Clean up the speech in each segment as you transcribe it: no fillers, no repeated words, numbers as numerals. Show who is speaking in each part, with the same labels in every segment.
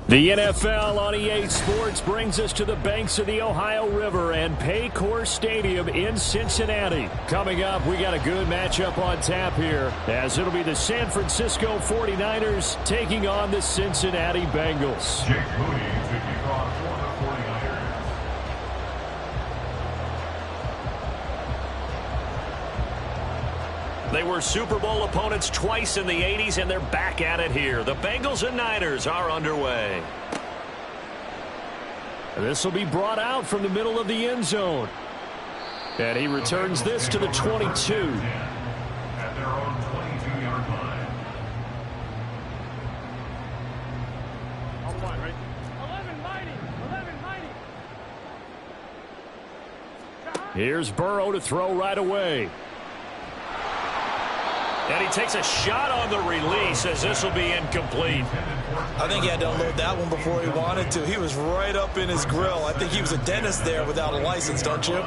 Speaker 1: The NFL on EA Sports brings us to the banks of the Ohio River and Paycor Stadium in Cincinnati. Coming up, we got a good matchup on tap here, as it'll be the San Francisco 49ers taking on the Cincinnati Bengals.
Speaker 2: Jake Moody taking on for the 49ers.
Speaker 1: They were Super Bowl opponents twice in the 80s, and they're back at it here. The Bengals and Niners are underway. This will be brought out from the middle of the end zone. And he returns this to the 22.
Speaker 2: At their own 22-yard line.
Speaker 3: All right. 11 mighty.
Speaker 1: Here's Burrow to throw right away. And he takes a shot on the release, as this will be incomplete.
Speaker 4: I think he had to unload that one before he wanted to. He was right up in his grill. I think he was a dentist there without a license, don't you?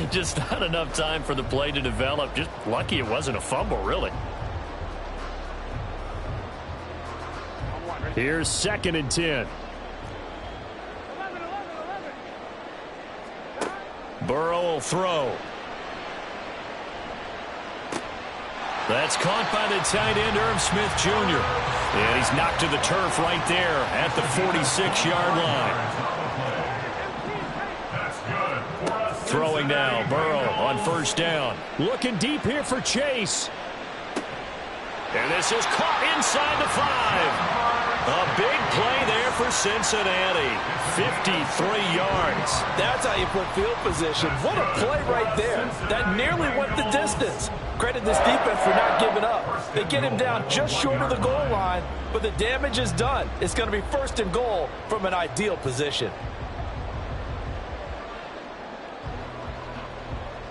Speaker 1: Just not enough time for the play to develop. Just lucky it wasn't a fumble, really. Here's 2nd and 10.
Speaker 3: 11.
Speaker 1: Burrow will throw. That's caught by the tight end, Irv Smith Jr. And he's knocked to the turf right there at the 46-yard line. Throwing now, Burrow on 1st down. Looking deep here for Chase. And this is caught inside the 5. A big play there for Cincinnati. 53 yards.
Speaker 4: That's how you put field position. What a play right there. That nearly went the distance. Credit this defense for not giving up. They get him down just short of the goal line, but the damage is done. It's going to be 1st and goal from an ideal position.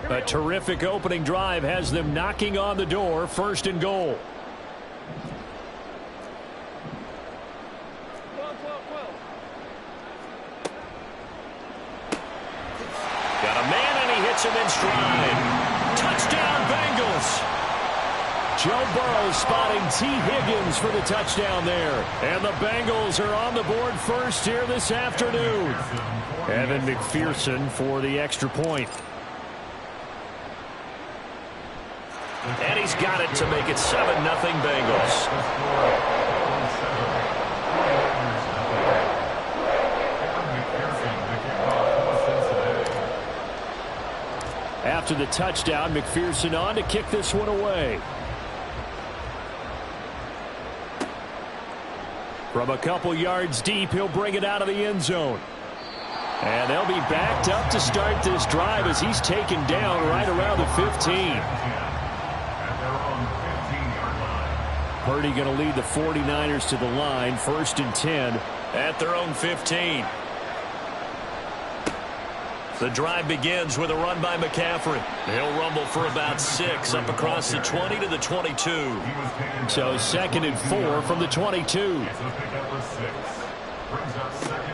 Speaker 1: A terrific opening drive has them knocking on the door. 1st and goal. Got a man, and he hits him in stride. Touchdown, Bengals. Joe Burrow spotting T. Higgins for the touchdown there. And the Bengals are on the board first here this afternoon. Evan McPherson for the extra point. And he's got it to make it 7-0 Bengals. After the touchdown, McPherson on to kick this one away. From a couple yards deep, he'll bring it out of the end zone. And they'll be backed up to start this drive as he's taken down right around the 15. Purdy going to lead the 49ers to the line. 1st and 10 at their own 15. The drive begins with a run by McCaffrey. He'll rumble for about 6 up across the 20 to the 22. So 2nd and 4 from the 22.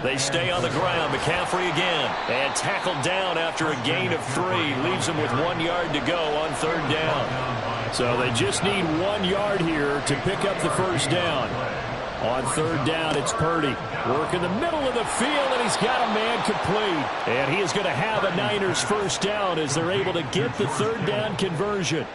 Speaker 1: They stay on the ground. McCaffrey again. And tackled down after a gain of 3. Leaves them with 1 yard to go on 3rd down. So they just need 1 yard here to pick up the 1st down. On 3rd down, it's Purdy. Working the middle of the field, and he's got a man complete. And he is going to have a Niners 1st down as they're able to get the 3rd down conversion.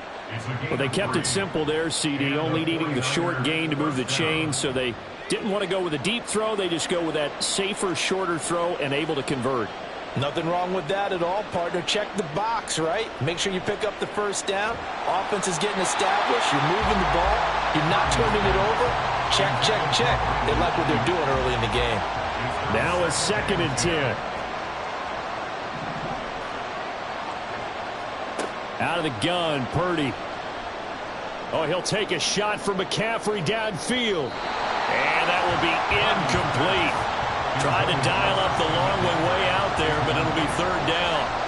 Speaker 1: Well, they kept it simple there, CD, only needing the short gain to move the chain, so they didn't want to go with a deep throw. They just go with that safer, shorter throw and able to convert.
Speaker 4: Nothing wrong with that at all, partner. Check the box, right? Make sure you pick up the 1st down. Offense is getting established. You're moving the ball. You're not turning it over. Check, check, check. They like what they're doing early in the game.
Speaker 1: Now a 2nd and 10. Out of the gun, Purdy. Oh, he'll take a shot from McCaffrey downfield. And that will be incomplete. Tried to dial up the long way out there, but it'll be 3rd down.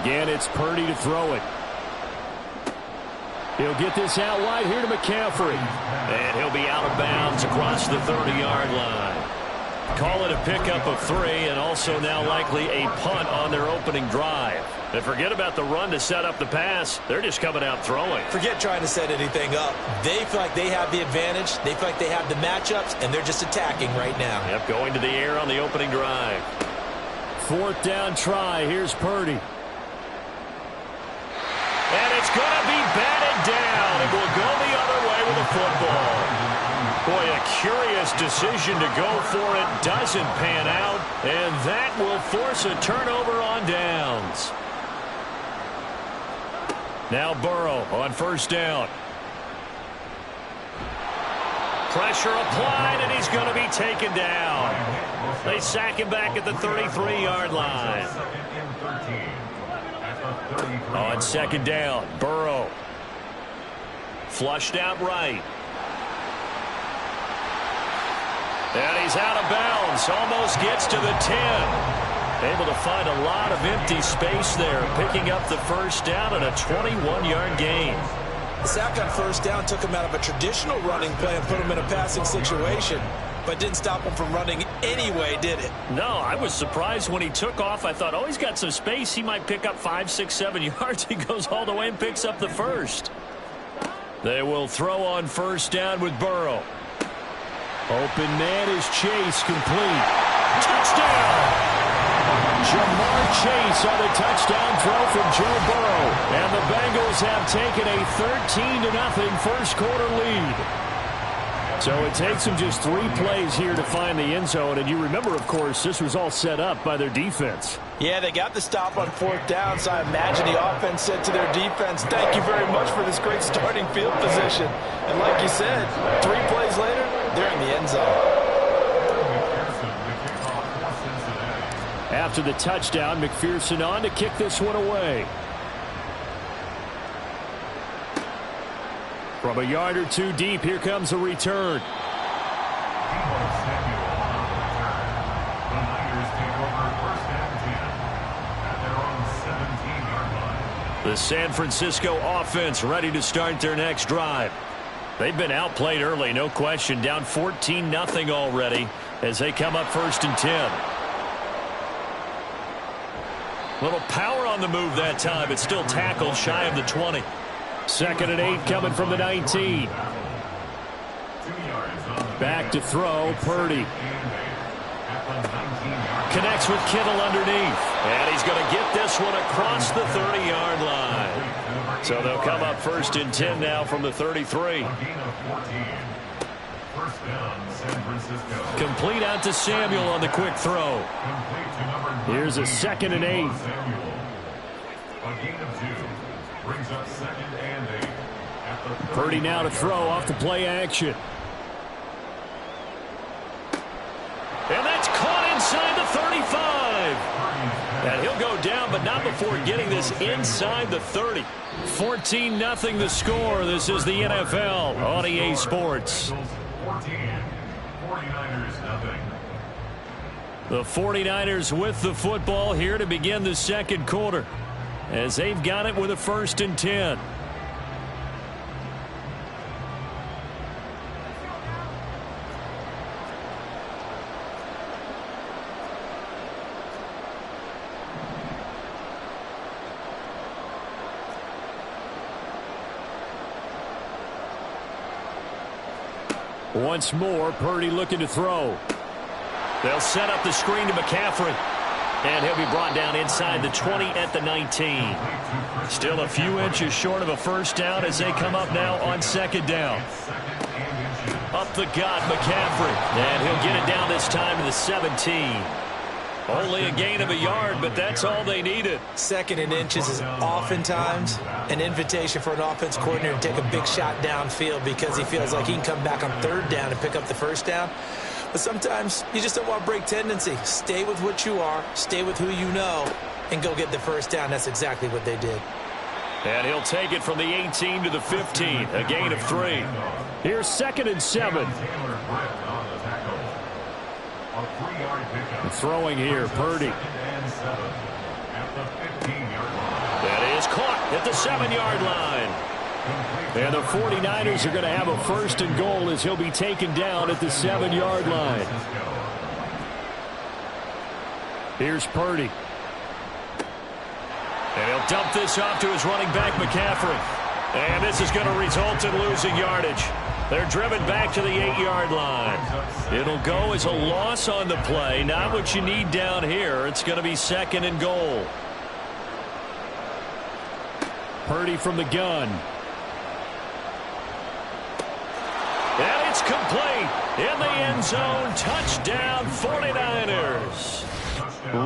Speaker 1: Again, it's Purdy to throw it. He'll get this out wide here to McCaffrey. And he'll be out of bounds across the 30-yard line. Call it a pickup of 3, and also now likely a punt on their opening drive. And forget about the run to set up the pass. They're just coming out throwing.
Speaker 4: Forget trying to set anything up. They feel like they have the advantage. They feel like they have the matchups, and they're just attacking right now.
Speaker 1: Yep, going to the air on the opening drive. 4th down try. Here's Purdy. And it's going to be batted down. It will go the other way with the football. Boy, a curious decision to go for it. Doesn't pan out. And that will force a turnover on downs. Now Burrow on 1st down. Pressure applied, and he's going to be taken down. They sack him back at the 33-yard line. On 2nd down, Burrow. Flushed out right. And he's out of bounds. Almost gets to the 10. Able to find a lot of empty space there, picking up the 1st down and a 21-yard gain.
Speaker 4: The sack on 1st down took him out of a traditional running play and put him in a passing situation, but didn't stop him from running anyway, did it?
Speaker 1: No, I was surprised when he took off. I thought, oh, he's got some space. He might pick up 5, 6, 7 yards. He goes all the way and picks up the 1st. They will throw on 1st down with Burrow. Open man is Chase, complete. Touchdown! Jamar Chase on a touchdown throw from Joe Burrow. And the Bengals have taken a 13-0 1st quarter lead. So it takes them just 3 plays here to find the end zone. And you remember, of course, this was all set up by their defense.
Speaker 4: Yeah, they got the stop on 4th down, so I imagine the offense said to their defense, thank you very much for this great starting field position. And like you said, 3 plays later, they're in the end zone.
Speaker 1: After the touchdown, McPherson on to kick this one away. From a yard or 2 deep, here comes the return. The San Francisco offense ready to start their next drive. They've been outplayed early, no question. Down 14-0 already as they come up 1st and 10. Little power on the move that time, but still tackled shy of the 20. 2nd and 8 coming from the 19. Back to throw, Purdy. Connects with Kittle underneath. And he's going to get this one across the 30-yard line. So they'll come up 1st and 10 now from the 33. Complete out to Samuel on the quick throw. Here's a 2nd and 8. Purdy now to throw off the play action. And that's caught inside the 35. And he'll go down, but not before getting this inside the 30. 14-0 the score. This is the NFL on EA Sports.
Speaker 2: 49ers nothing.
Speaker 1: The 49ers with the football here to begin the 2nd quarter as they've got it with a 1st and 10. Once more, Purdy looking to throw. They'll set up the screen to McCaffrey. And he'll be brought down inside the 20 at the 19. Still a few inches short of a 1st down as they come up now on 2nd down. Up the gut, McCaffrey. And he'll get it down this time to the 17. Only a gain of a yard, but that's all they needed.
Speaker 4: 2nd and inches is oftentimes an invitation for an offense coordinator to take a big shot downfield because he feels like he can come back on 3rd down and pick up the 1st down. But sometimes you just don't want to break tendency. Stay with what you are, stay with who you know, and go get the 1st down. That's exactly what they did.
Speaker 1: And he'll take it from the 18 to the 15, a gain of 3. Here's 2nd and 7. Throwing here, Purdy. That is caught at the 7-yard line. And the 49ers are going to have a 1st and goal as he'll be taken down at the 7-yard line. And he'll dump this off to his running back, McCaffrey. And this is going to result in losing yardage. They're driven back to the 8-yard line. It'll go as a loss on the play. Not what you need down here. It's going to be 2nd and goal. Purdy from the gun. And it's complete. In the end zone. Touchdown 49ers.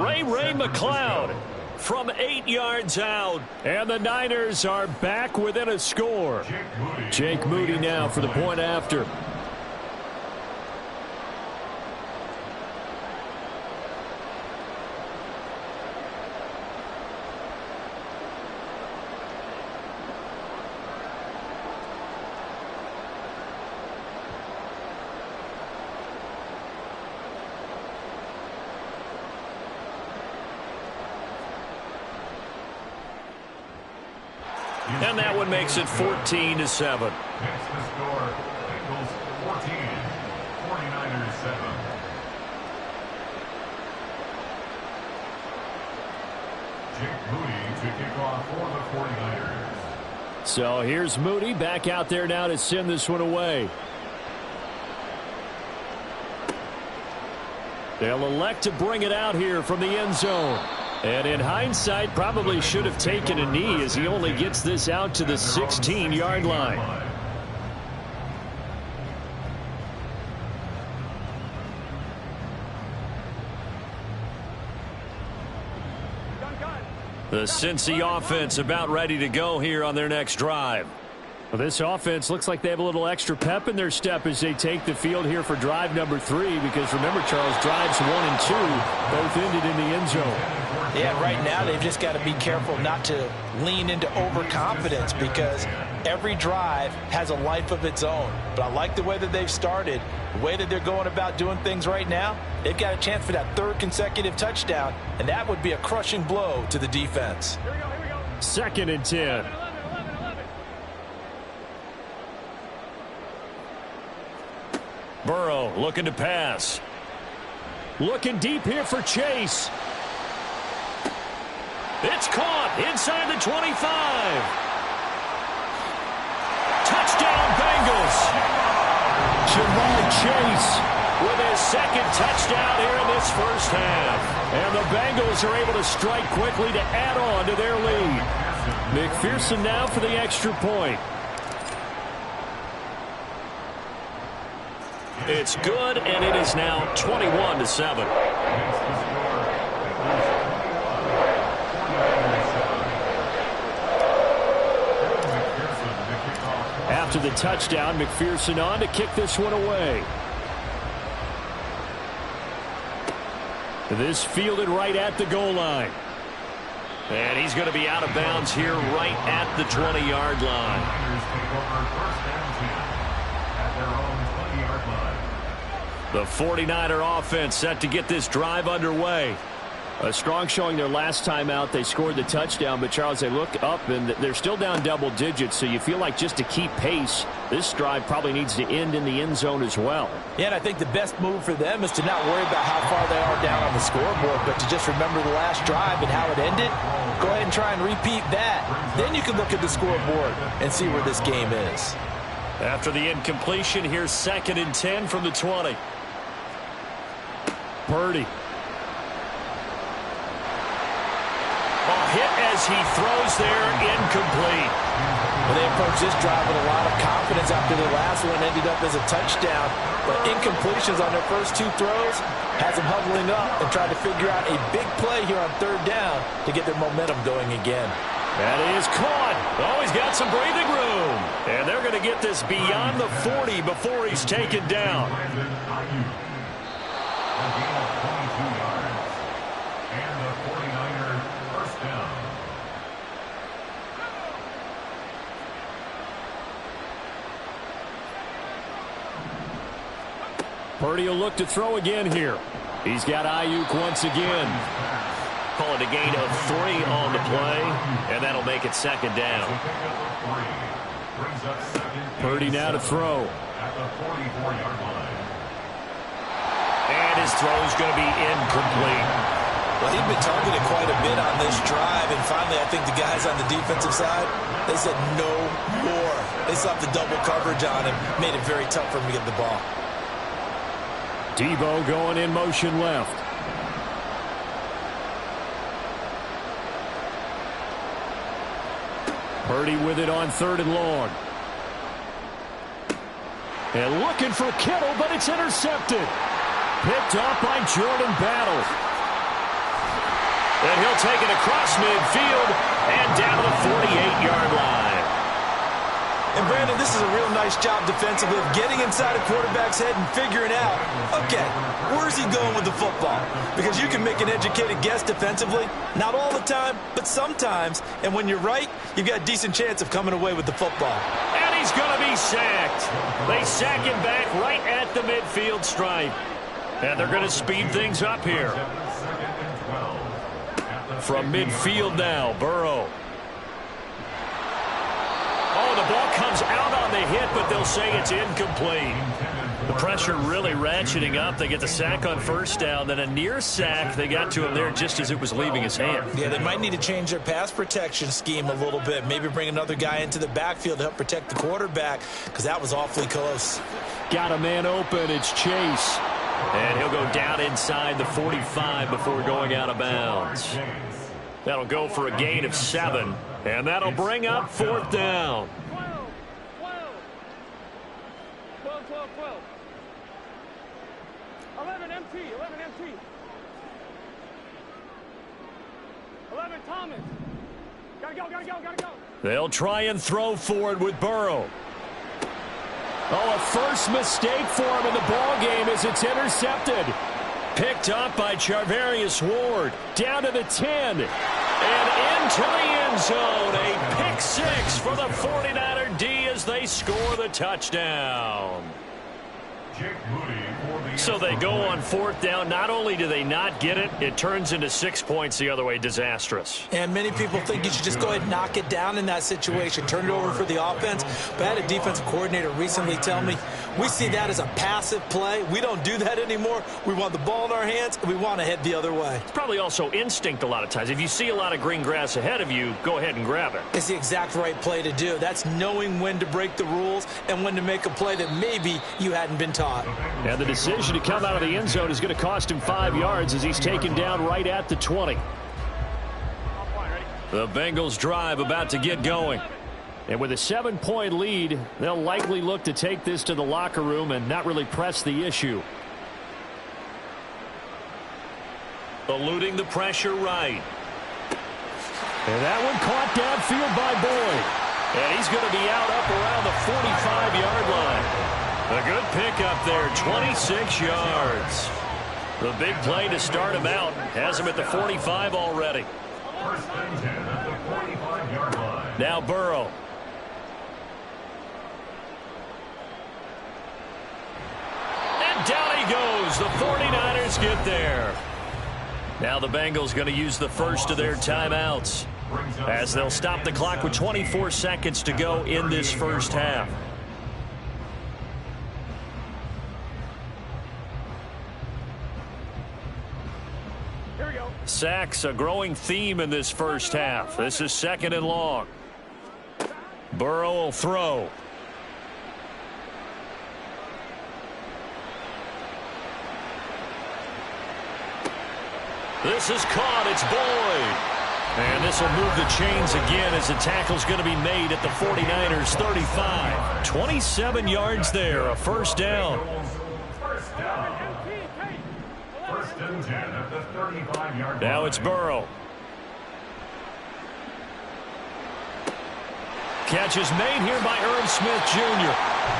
Speaker 1: Ray McCloud from 8 yards out. And the Niners are back within a score. Jake Moody now for the point after. And that one makes it 14-7.
Speaker 2: Next to score, Bengals 14, 49ers 7. Jake Moody to kick off for the 49ers.
Speaker 1: So here's Moody back out there now to send this one away. They'll elect to bring it out here from the end zone. And in hindsight, probably should have taken a knee as he only gets this out to the 16-yard line. The Cincy offense about ready to go here on their next drive. Well, this offense looks like they have a little extra pep in their step as they take the field here for drive number 3, because remember, Charles, drives 1 and 2 both ended in the end zone.
Speaker 4: Yeah, right now they've just got to be careful not to lean into overconfidence, because every drive has a life of its own. But I like the way that they've started, the way that they're going about doing things right now. They've got a chance for that 3rd consecutive touchdown, and that would be a crushing blow to the defense.
Speaker 3: Here we go.
Speaker 1: 2nd and 10.
Speaker 3: 11.
Speaker 1: Burrow looking to pass. Looking deep here for Chase. It's caught inside the 25. Touchdown Bengals. Jamar Chase with his 2nd touchdown here in this first half. And the Bengals are able to strike quickly to add on to their lead. McPherson now for the extra point. It's good, and it is now 21-7. After the touchdown, McPherson on to kick this one away. This fielded right at the goal line. And he's going to be out of bounds here right at the 20-yard line. The 49er offense set to get this drive underway. A strong showing their last time out. They scored the touchdown, but Charles, they look up and they're still down double digits, so you feel like just to keep pace, this drive probably needs to end in the end zone as well.
Speaker 4: Yeah, and I think the best move for them is to not worry about how far they are down on the scoreboard, but to just remember the last drive and how it ended. Go ahead and try and repeat that. Then you can look at the scoreboard and see where this game is.
Speaker 1: After the incompletion, here's 2nd and 10 from the 20. Purdy. Hit as he throws there, incomplete.
Speaker 4: Well, they approached this drive with a lot of confidence after the last one ended up as a touchdown. But incompletions on their first 2 throws has them huddling up and trying to figure out a big play here on 3rd down to get their momentum going again.
Speaker 1: That is caught. Oh, he's got some breathing room. And they're going to get this beyond the 40 before he's taken down. Purdy will look to throw again here. He's got Ayuk once again. Call it a gain of 3 on the play, and that'll make it 2nd down. Purdy now to throw. And his throw is going to be incomplete.
Speaker 4: Well, he'd been targeted quite a bit on this drive, and finally I think the guys on the defensive side, they said no more. They slapped the double coverage on him, made it very tough for him to get the ball.
Speaker 1: Debo going in motion left. Purdy with it on 3rd and long. And looking for Kittle, but it's intercepted. Picked up by Jordan Battle. And he'll take it across midfield and down to the 48-yard line.
Speaker 4: And, Brandon, this is a real nice job defensively of getting inside a quarterback's head and figuring out, okay, where's he going with the football? Because you can make an educated guess defensively, not all the time, but sometimes. And when you're right, you've got a decent chance of coming away with the football.
Speaker 1: And he's going to be sacked. They sack him back right at the midfield stripe. And they're going to speed things up here. From midfield now, Burrow. Oh, the ball comes out on the hit, but they'll say it's incomplete. The pressure really ratcheting up. They get the sack on 1st down, then a near sack. They got to him there just as it was leaving his hand.
Speaker 4: Yeah, they might need to change their pass protection scheme a little bit. Maybe bring another guy into the backfield to help protect the quarterback, because that was awfully close.
Speaker 1: Got a man open. It's Chase. And he'll go down inside the 45 before going out of bounds. That'll go for a gain of 7. And that'll bring up 4th down.
Speaker 3: 12. 11 MT. 11 Thomas. Gotta go.
Speaker 1: They'll try and throw for it with Burrow. Oh, a first mistake for him in the ball game as it's intercepted. Picked up by Charvarius Ward. Down to the 10. And into the end zone. A pick 6 for the 49er D as they score the touchdown. So they go on 4th down. Not only do they not get it, it turns into 6 points the other way. Disastrous.
Speaker 4: And many people think you should just go ahead and knock it down in that situation. Turn it over for the offense. But I had a defensive coordinator recently tell me, we see that as a passive play. We don't do that anymore. We want the ball in our hands, and we want to head the other way.
Speaker 1: It's probably also instinct a lot of times. If you see a lot of green grass ahead of you, go ahead and grab it.
Speaker 4: It's the exact right play to do. That's knowing when to break the rules and when to make a play that maybe you hadn't been taught.
Speaker 1: And the decision to come out of the end zone is going to cost him 5 yards as he's taken down right at the 20. The Bengals drive about to get going. And with a 7-point lead, they'll likely look to take this to the locker room and not really press the issue. Eluding the pressure right. And that one caught downfield by Boyd. And he's going to be out up around the 45-yard line. A good pickup there, 26 yards. The big play to start him out has him at the 45 already. Now Burrow. And down he goes. The 49ers get there. Now the Bengals going to use the first of their timeouts as they'll stop the clock with 24 seconds to go in this first half. Sacks, a growing theme in this first half. This is 2nd and long. Burrow will throw. This is caught. It's Boyd. And this will move the chains again as the tackle's going to be made at the 49ers 35. 27 yards there, a first down. Now it's Burrow. Catch is made here by Irv Smith Jr.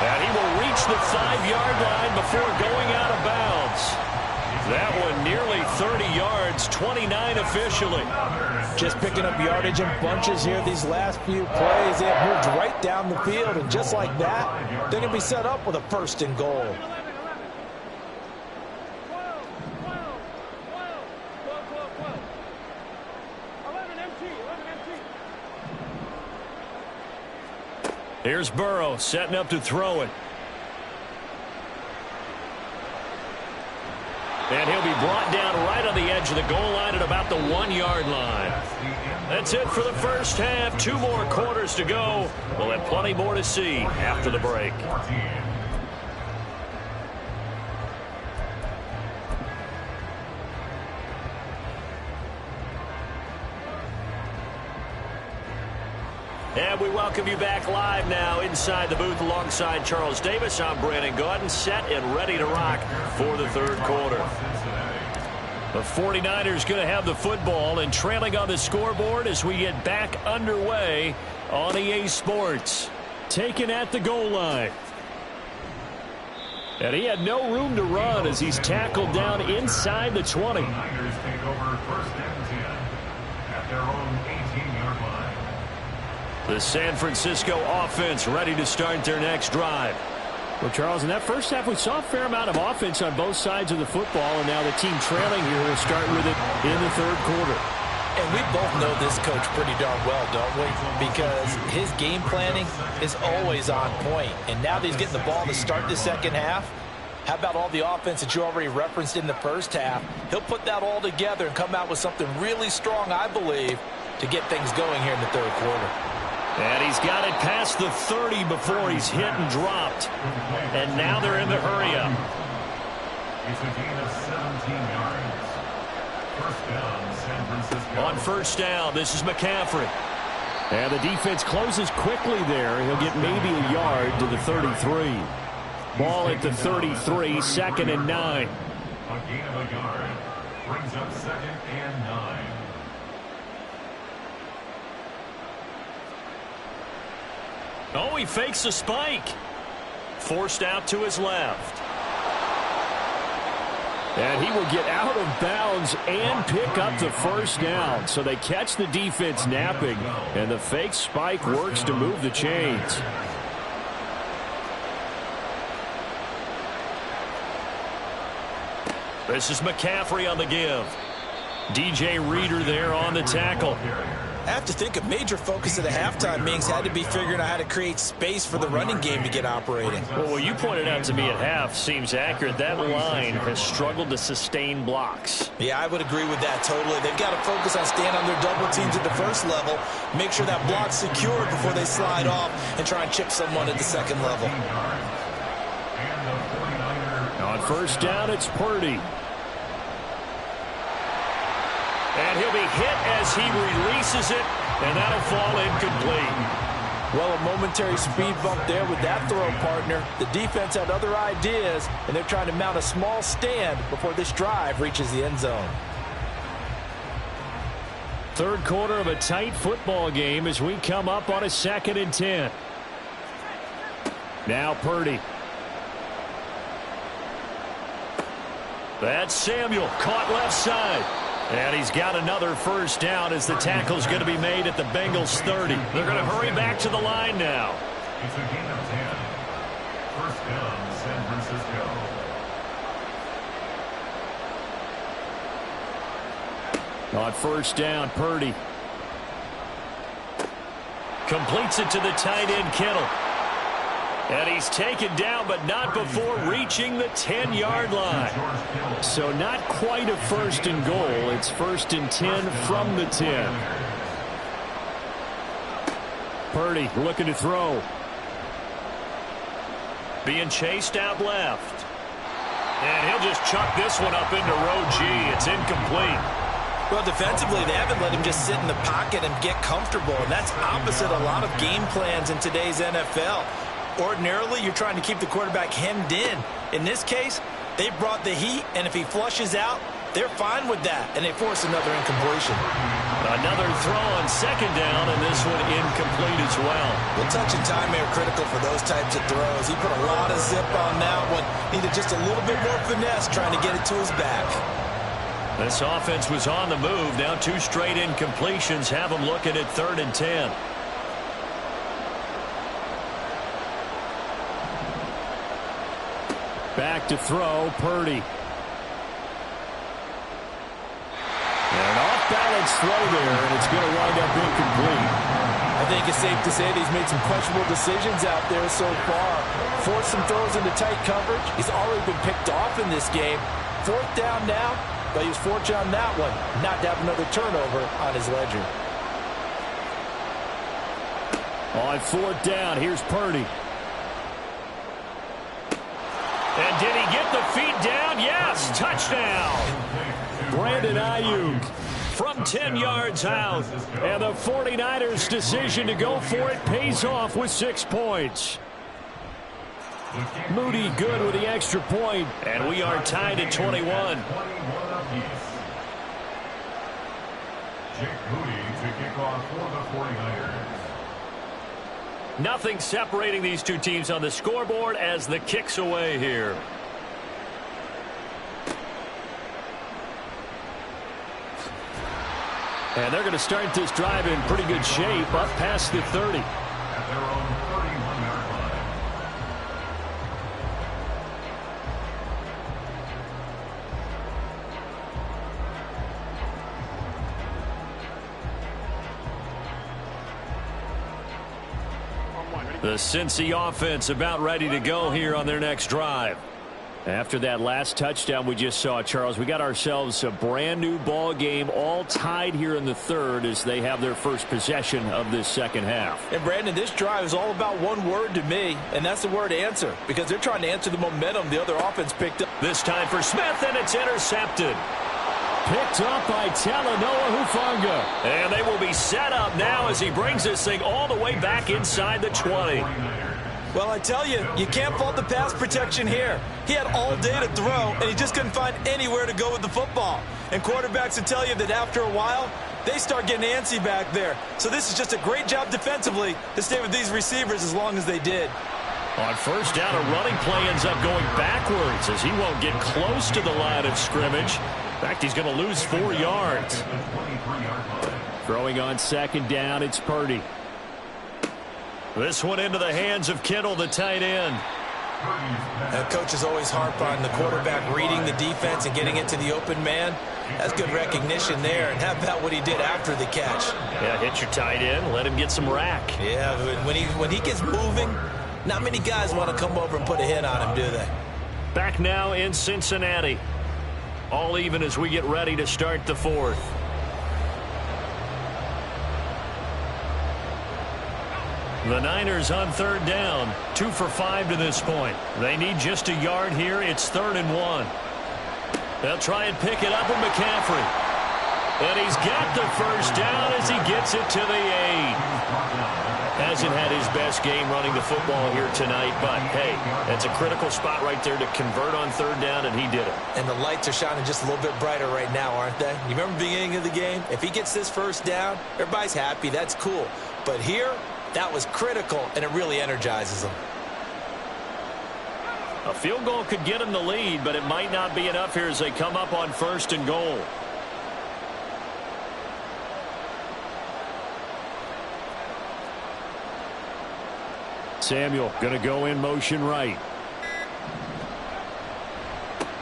Speaker 1: And he will reach the 5-yard line before going out of bounds. That one nearly 30 yards, 29 officially.
Speaker 4: Just picking up yardage in bunches here these last few plays. They have moved right down the field, and just like that, they're going to be set up with a 1st and goal.
Speaker 1: Here's Burrow setting up to throw it. And he'll be brought down right on the edge scrimmage, the goal line at about the 1-yard line. That's it for the first half. 2 more quarters to go. We'll have plenty more to see after the break. And we welcome you back live now inside the booth alongside Charles Davis. I'm Brandon Gaudin, set and ready to rock for the third quarter. The 49ers going to have the football and trailing on the scoreboard as we get back underway on EA Sports. Taken at the goal line. And he had no room to run as he's tackled down inside the 20.
Speaker 2: The Niners take over first and 10 at their own 18-yard line.
Speaker 1: The San Francisco offense ready to start their next drive.
Speaker 5: Well, Charles, in that first half, we saw a fair amount of offense on both sides of the football, and now the team trailing here will start with it in the third quarter.
Speaker 4: And we both know this coach pretty darn well, don't we? Because his game planning is always on point. And now that he's getting the ball to start the second half, how about all the offense that you already referenced in the first half? He'll put that all together and come out with something really strong, I believe, to get things going here in the third quarter.
Speaker 1: And he's got it past the 30 before he's hit and dropped. And now they're in the hurry-up.
Speaker 2: It's a gain of 17 yards. First down, San Francisco.
Speaker 1: On first down, this is McCaffrey.
Speaker 5: And the defense closes quickly there. He'll get maybe a yard to the 33. Ball at the 33, 2nd and 9.
Speaker 2: A gain of a yard. Brings up 2nd and 9.
Speaker 1: Oh, he fakes a spike. Forced out to his left.
Speaker 5: And he will get out of bounds and pick up the first down. So they catch the defense napping, and the fake spike works to move the chains.
Speaker 1: This is McCaffrey on the give. DJ Reader there on the tackle.
Speaker 6: I have to think a major focus of the halftime Mings had to be figuring out how to create space for the running game to get operating.
Speaker 1: Well, what you pointed out to me at half seems accurate. That line has struggled to sustain blocks.
Speaker 6: Yeah, I would agree with that totally. They've got to focus on staying on their double teams at the first level, make sure that block's secure before they slide off and try and chip someone at the second level.
Speaker 5: On first down, it's Purdy.
Speaker 1: And he'll be hit as he releases it, and that'll fall incomplete.
Speaker 4: Well, a momentary speed bump there with that throw, partner. The defense had other ideas, and they're trying to mount a small stand before this drive reaches the end zone.
Speaker 5: Third quarter of a tight football game as we come up on a 2nd and 10. Now Purdy.
Speaker 1: That's Samuel, caught left side. And he's got another first down as the tackle's going to be made at the Bengals 30. They're going to hurry back to the line now.
Speaker 2: It's a gain of 10. First down, San Francisco.
Speaker 5: On first down, Purdy.
Speaker 1: Completes it to the tight end, Kittle. And he's taken down, but not before reaching the 10-yard line.
Speaker 5: So not quite a first and goal. It's 1st and 10 from the 10. Purdy looking to throw.
Speaker 1: Being chased out left. And he'll just chuck this one up into row G. It's incomplete.
Speaker 6: Well, defensively, they haven't let him just sit in the pocket and get comfortable, and that's opposite a lot of game plans in today's NFL. Ordinarily, you're trying to keep the quarterback hemmed in. In this case, they brought the heat, and if he flushes out, they're fine with that, and they force another incompletion.
Speaker 1: Another throw on second down, and this one incomplete as well.
Speaker 6: Well, touch and time are critical for those types of throws. He put a lot of zip on that one. Needed just a little bit more finesse trying to get it to his back.
Speaker 1: This offense was on the move. Now 2 straight incompletions have them looking at 3rd and 10.
Speaker 5: Back to throw, Purdy. And an off-balance throw there, and it's going to wind up incomplete.
Speaker 4: I think it's safe to say that he's made some questionable decisions out there so far. Forced some throws into tight coverage. He's already been picked off in this game. 4th down now. but he was fortunate on that one not to have another turnover on his ledger.
Speaker 5: On fourth down, here's Purdy.
Speaker 1: And did he get the feet down? Yes, touchdown.
Speaker 5: Brandon Ayuk.
Speaker 1: From 10 yards out.
Speaker 5: And the 49ers' decision to go for it pays off with 6 points. Moody good with the extra point.
Speaker 1: And we are tied at 21.
Speaker 2: Jake Moody to kick off for the 49ers.
Speaker 1: Nothing separating these two teams on the scoreboard as the kick's away here.
Speaker 5: And they're going to start this drive in pretty good shape up past the 30.
Speaker 2: At their own 31-yard line.
Speaker 1: The Cincy offense about ready to go here on their next drive.
Speaker 5: After that last touchdown we just saw, Charles, we got ourselves a brand new ball game, all tied here in the third as they have their first possession of this second half.
Speaker 4: And Brandon, this drive is all about one word to me, and that's the word answer, because they're trying to answer the momentum the other offense picked up.
Speaker 1: This time for Smith, and it's intercepted.
Speaker 5: Picked up by Talanoa Hufanga.
Speaker 1: And they will be set up now as he brings this thing all the way back inside the 20.
Speaker 6: Well, I tell you, you can't fault the pass protection here. He had all day to throw, and he just couldn't find anywhere to go with the football. And quarterbacks will tell you that after a while, they start getting antsy back there. So this is just a great job defensively to stay with these receivers as long as they did.
Speaker 1: On first down, a running play ends up going backwards as he won't get close to the line of scrimmage. In fact, he's going to lose 4 yards.
Speaker 5: Throwing on second down, it's Purdy.
Speaker 1: This one into the hands of Kittle, the tight end.
Speaker 6: Coaches always harp on the quarterback reading the defense and getting it to the open man. That's good recognition there. And how about what he did after the catch?
Speaker 1: Yeah, hit your tight end, let him get some rack.
Speaker 6: Yeah, when he gets moving, not many guys want to come over and put a hit on him, do they?
Speaker 1: Back now in Cincinnati. All even as we get ready to start the fourth. The Niners on third down. 2 for 5 to this point. They need just a yard here. It's 3rd and 1. They'll try and pick it up with McCaffrey. And he's got the first down as he gets it to the 8. Hasn't had his best game running the football here tonight, but hey, that's a critical spot right there to convert on third down, and he did it.
Speaker 6: And the lights are shining just a little bit brighter right now, aren't they? You remember the beginning of the game? If he gets this first down, everybody's happy. That's cool. But here, that was critical, and it really energizes them.
Speaker 1: A field goal could get him the lead, but it might not be enough here as they come up on 1st and goal.
Speaker 5: Samuel going to go in motion right.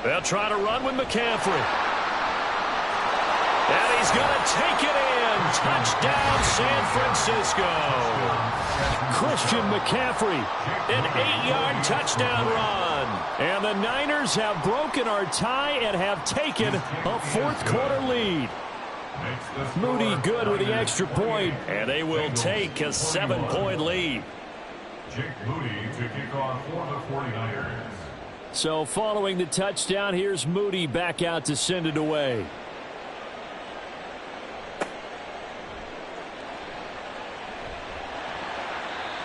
Speaker 1: They'll try to run with McCaffrey. And he's going to take it in. Touchdown, San Francisco.
Speaker 5: Christian McCaffrey.
Speaker 1: An 8-yard touchdown run.
Speaker 5: And the Niners have broken our tie and have taken a fourth-quarter lead. Moody good with the extra point.
Speaker 1: And they will take a 7-point lead.
Speaker 2: Jake Moody to kick off for the 49ers.
Speaker 5: So following the touchdown, here's Moody back out to send it away.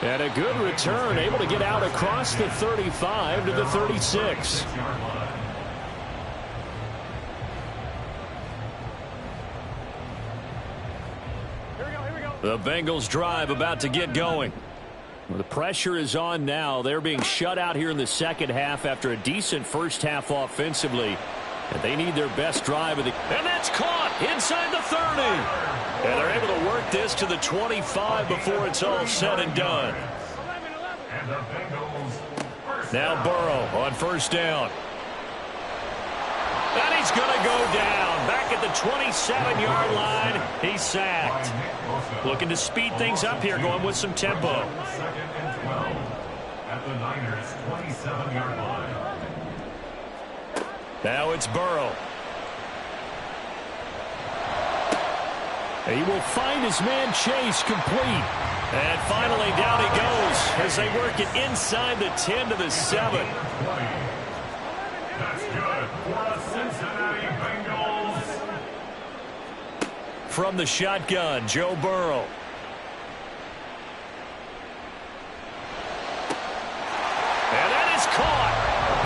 Speaker 5: And a good return, able to get out across the 35 to the 36.
Speaker 1: The Bengals drive about to get going.
Speaker 5: Well, the pressure is on now. They're being shut out here in the second half after a decent first half offensively. And they need their best drive. And
Speaker 1: that's caught inside the 30. And they're able to work this to the 25 before it's all said and done. Now Burrow on first down. And he's going to go down. Back at the 27-yard line. He's sacked. Looking to speed things up here, going with some tempo.
Speaker 2: 2nd and 12 at the Niners' 27-yard line.
Speaker 1: Now it's Burrow.
Speaker 5: He will find his man Chase complete.
Speaker 1: And finally, down he goes as they work it inside the 10 to the 7.
Speaker 2: That's good for the Cincinnati Bengals.
Speaker 1: From the shotgun, Joe Burrow. And that is caught.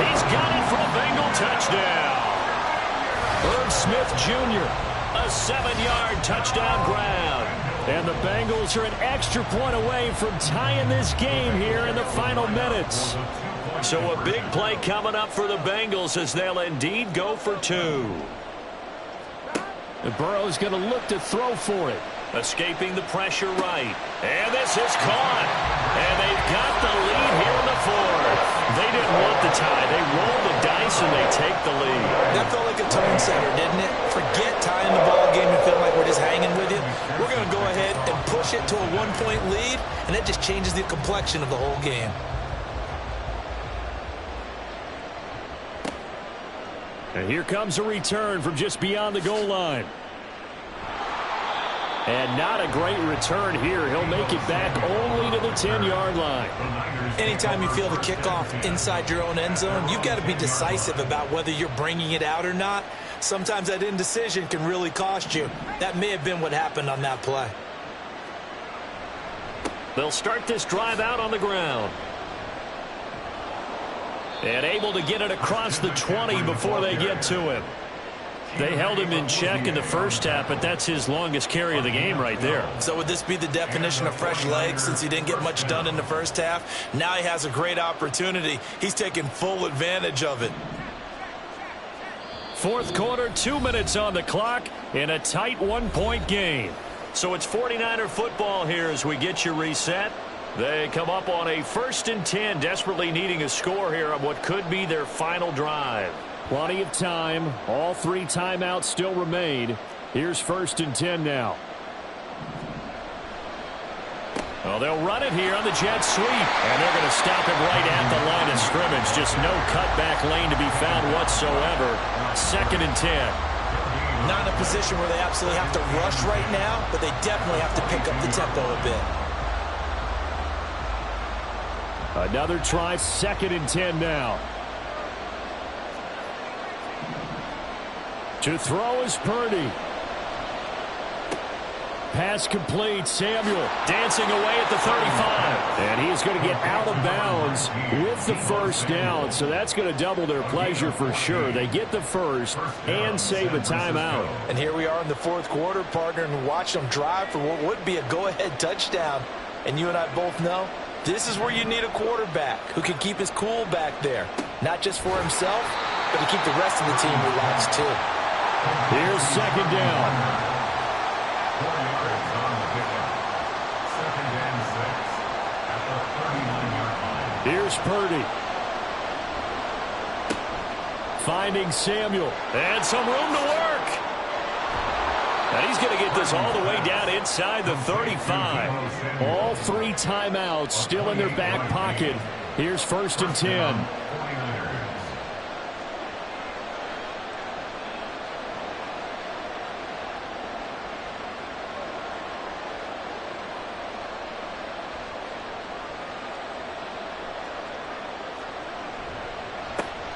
Speaker 1: He's got it for a Bengal touchdown. Irv Smith Jr., a 7-yard touchdown grab.
Speaker 5: And the Bengals are an extra point away from tying this game here in the final minutes.
Speaker 1: So a big play coming up for the Bengals as they'll indeed go for 2.
Speaker 5: And Burrow's going to look to throw for it.
Speaker 1: Escaping the pressure right. And this is caught. And they've got the lead here in the 4th. They didn't want the tie. They rolled the dice and they take the lead.
Speaker 6: That felt like a tone setter, didn't it? Forget tying the ball game and feeling like we're just hanging with you. We're going to go ahead and push it to a 1-point lead, and that just changes the complexion of the whole game.
Speaker 5: And here comes a return from just beyond the goal line. And not a great return here. He'll make it back only to the 10-yard line.
Speaker 6: Anytime you feel the kickoff inside your own end zone, you've got to be decisive about whether you're bringing it out or not. Sometimes that indecision can really cost you. That may have been what happened on that play.
Speaker 1: They'll start this drive out on the ground. And able to get it across the 20 before they get to him. They held him in check in the first half, but that's his longest carry of the game right there.
Speaker 6: So would this be the definition of fresh legs since he didn't get much done in the first half? Now he has a great opportunity. He's taking full advantage of it.
Speaker 1: 4th quarter, 2 minutes on the clock in a tight 1-point game. So it's 49er football here as we get you reset. They come up on a 1st and 10, desperately needing a score here on what could be their final drive.
Speaker 5: Plenty of time. All 3 timeouts still remain. Here's 1st and 10 now.
Speaker 1: Well, they'll run it here on the jet sweep. And they're going to stop him right at the line of scrimmage. Just no cutback lane to be found whatsoever. 2nd and 10.
Speaker 6: Not in a position where they absolutely have to rush right now, but they definitely have to pick up the tempo a bit.
Speaker 5: Another try, 2nd and 10 now. To throw is Purdy. Pass complete. Samuel
Speaker 1: dancing away at the 35.
Speaker 5: And he's going to get out of bounds with the 1st down. So that's going to double their pleasure for sure. They get the 1st and save a timeout.
Speaker 6: And here we are in the 4th quarter, partner, and watch them drive for what would be a go-ahead touchdown. And you and I both know this is where you need a quarterback who can keep his cool back there. Not just for himself, but to keep the rest of the team relaxed too.
Speaker 5: Here's 2nd down.
Speaker 2: 4 yards on the pickup. 2nd and 6 at the 39-yard line.
Speaker 5: Here's Purdy. Finding Samuel.
Speaker 1: And some room to work. And he's going to get this all the way down inside the 35.
Speaker 5: All 3 timeouts still in their back pocket. Here's 1st and 10.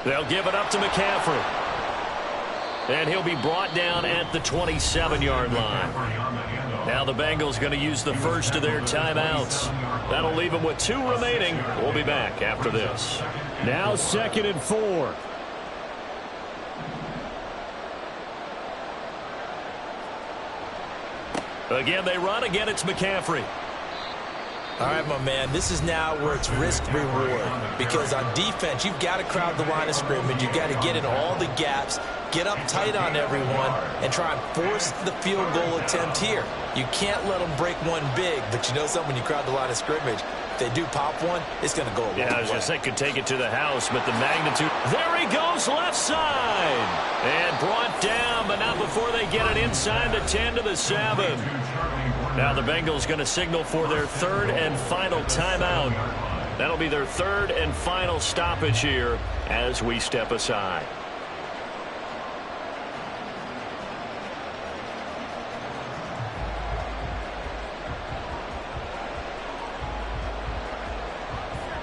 Speaker 1: They'll give it up to McCaffrey. And he'll be brought down at the 27-yard line. Now the Bengals going to use the 1st of their timeouts. That'll leave them with 2 remaining. We'll be back after this.
Speaker 5: Now 2nd and 4.
Speaker 1: Again, they run. Again, it's McCaffrey.
Speaker 6: All right, my man, this is now where it's risk-reward. Because on defense, you've got to crowd the line of scrimmage. You've got to get in all the gaps, get up tight on everyone, and try and force the field goal attempt here. You can't let them break one big, but you know something, when you crowd the line of scrimmage, if they do pop one, it's going to go a long way.
Speaker 1: Yeah, I was just saying, could take it to the house, but the magnitude. There he goes, left side. And brought down, but not before they get it inside the 10 to the 7. Now the Bengals going to signal for their 3rd and final timeout. That'll be their 3rd and final stoppage here as we step aside.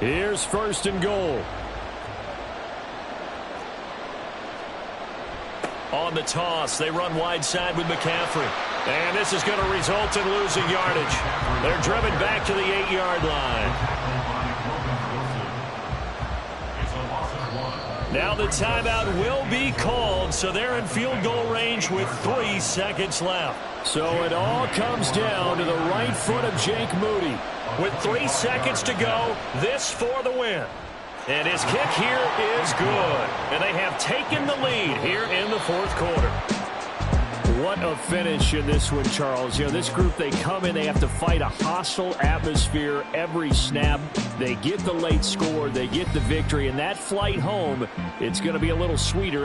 Speaker 5: Here's first and goal.
Speaker 1: On the toss, they run wide side with McCaffrey. And this is going to result in losing yardage. They're driven back to the 8-yard line. Now the timeout will be called, so they're in field goal range with 3 seconds left.
Speaker 5: So it all comes down to the right foot of Jake Moody.
Speaker 1: With 3 seconds to go, this for the win. And his kick here is good. And they have taken the lead here in the fourth quarter.
Speaker 5: What a finish in this one, Charles. You know, this group, they come in, they have to fight a hostile atmosphere every snap. They get the late score, they get the victory, and that flight home, it's going to be a little sweeter